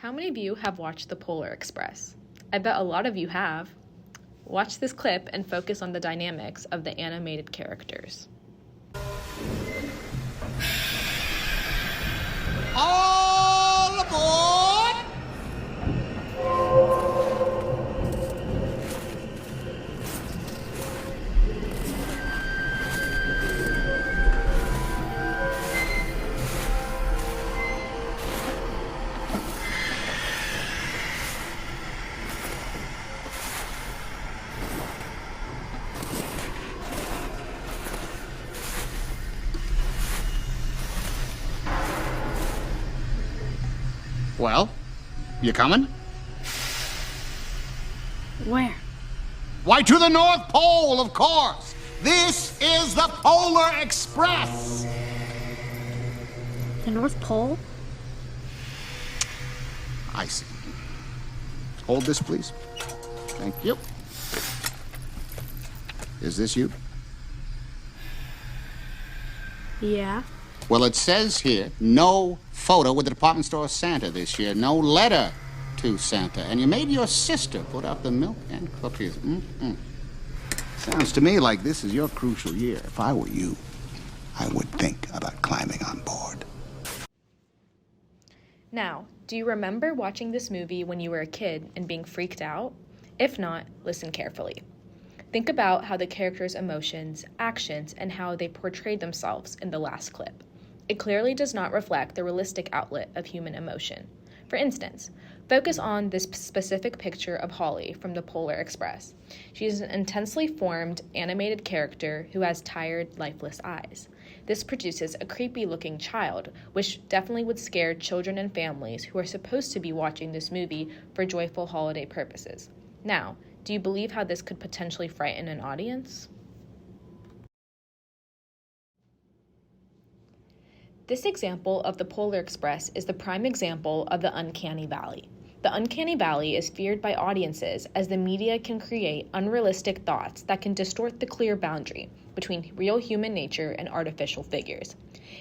How many of you have watched The Polar Express? I bet a lot of you have. Watch this clip and focus on the dynamics of the animated characters. All aboard! Well, you coming? Where? Why, to the North Pole, of course. This is the Polar Express. The North Pole? I see. Hold this, please. Thank you. Is this you? Yeah. Well, it says here, no photo with the department store Santa this year. No letter to Santa. And you made your sister put out the milk and cookies. Sounds to me like this is your crucial year. If I were you, I would think about climbing on board. Now, do you remember watching this movie when you were a kid and being freaked out? If not, listen carefully. Think about how the characters' emotions, actions, and how they portrayed themselves in the last clip. It clearly does not reflect the realistic outlet of human emotion. For instance, focus on this specific picture of Holly from the Polar Express. She is an intensely formed, animated character who has tired, lifeless eyes. This produces a creepy-looking child, which definitely would scare children and families who are supposed to be watching this movie for joyful holiday purposes. Now, do you believe how this could potentially frighten an audience? This example of the Polar Express is the prime example of the Uncanny Valley. The Uncanny Valley is feared by audiences as the media can create unrealistic thoughts that can distort the clear boundary between real human nature and artificial figures.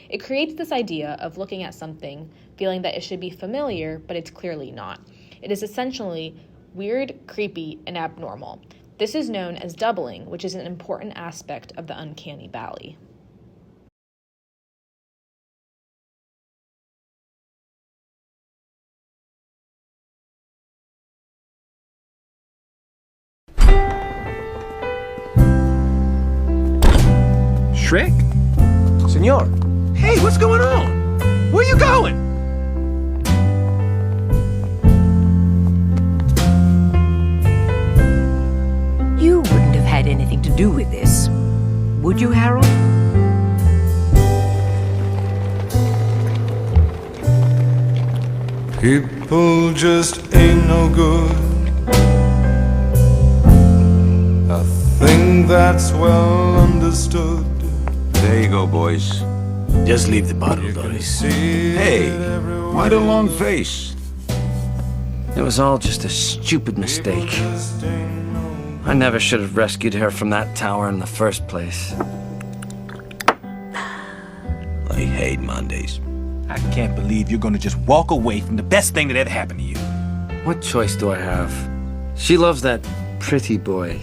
It creates this idea of looking at something, feeling that it should be familiar, but it's clearly not. It is essentially weird, creepy, and abnormal. This is known as doubling, which is an important aspect of the Uncanny Valley. Shrek? Senor. Hey, what's going on? Where you going? You wouldn't have had anything to do with this, would you, Harold? People just ain't no good. A thing that's well understood. There you go, boys. Just leave the bottle, Doris. Hey, why the long face? It was all just a stupid mistake. I never should have rescued her from that tower in the first place. I hate Mondays. I can't believe you're gonna just walk away from the best thing that ever happened to you. What choice do I have? She loves that pretty boy,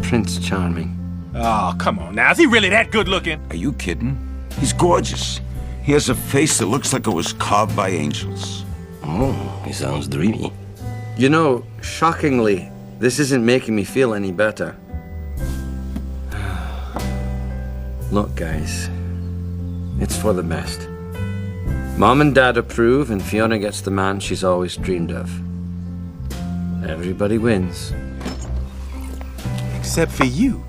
Prince Charming. Oh, come on now. Is he really that good looking? Are you kidding? He's gorgeous. He has a face that looks like it was carved by angels. Oh, he sounds dreamy. You know, shockingly, this isn't making me feel any better. Look, guys, it's for the best. Mom and Dad approve, and Fiona gets the man she's always dreamed of. Everybody wins. Except for you.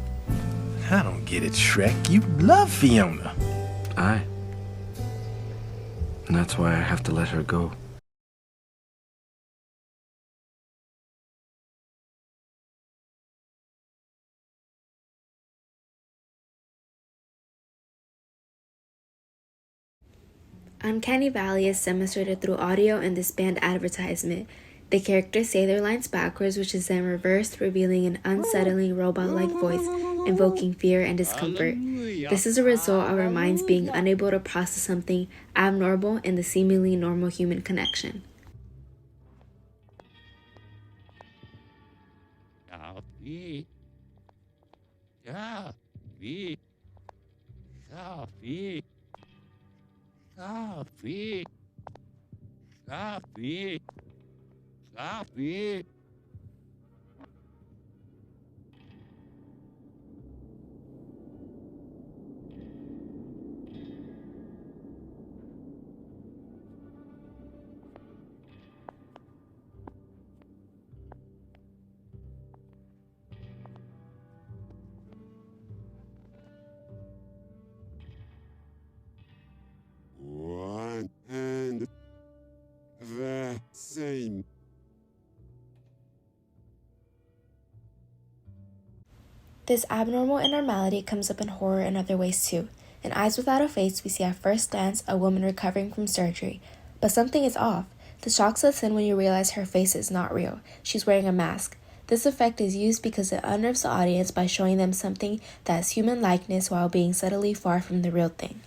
I don't get it, Shrek. You love Fiona. Aye. And that's why I have to let her go. Uncanny Valley is demonstrated through audio and this band advertisement. The characters say their lines backwards, which is then reversed, revealing an unsettling robot-like voice, invoking fear and discomfort. This is a result of our minds being unable to process something abnormal in the seemingly normal human connection. Coffee. Coffee. Coffee. Coffee. Coffee. Coffee. One and the same. This abnormal abnormality comes up in horror in other ways too. In Eyes Without a Face, we see at first glance a woman recovering from surgery, but something is off. The shock sets in when you realize her face is not real. She's wearing a mask. This effect is used because it unnerves the audience by showing them something that has human likeness while being subtly far from the real thing.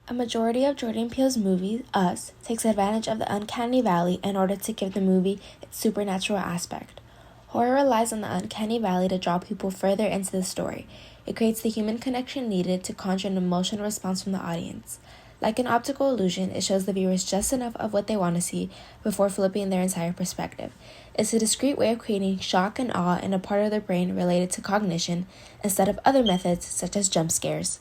A majority of Jordan Peele's movie, Us, takes advantage of the Uncanny Valley in order to give the movie its supernatural aspect. Horror relies on the Uncanny Valley to draw people further into the story. It creates the human connection needed to conjure an emotional response from the audience. Like an optical illusion, it shows the viewers just enough of what they want to see before flipping their entire perspective. It's a discrete way of creating shock and awe in a part of the brain related to cognition instead of other methods such as jump scares.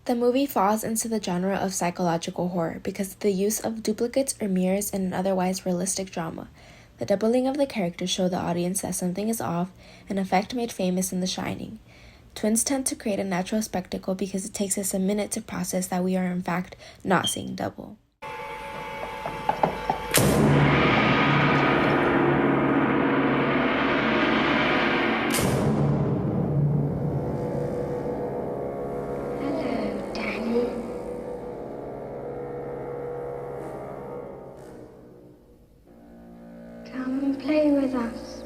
The movie falls into the genre of psychological horror because of the use of duplicates or mirrors in an otherwise realistic drama. The doubling of the characters show the audience that something is off, an effect made famous in The Shining. Twins tend to create a natural spectacle because it takes us a minute to process that we are in fact not seeing double. Come and play with us.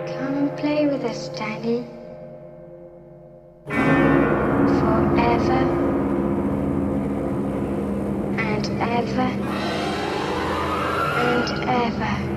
Come and play with us, Danny. Forever and ever and ever.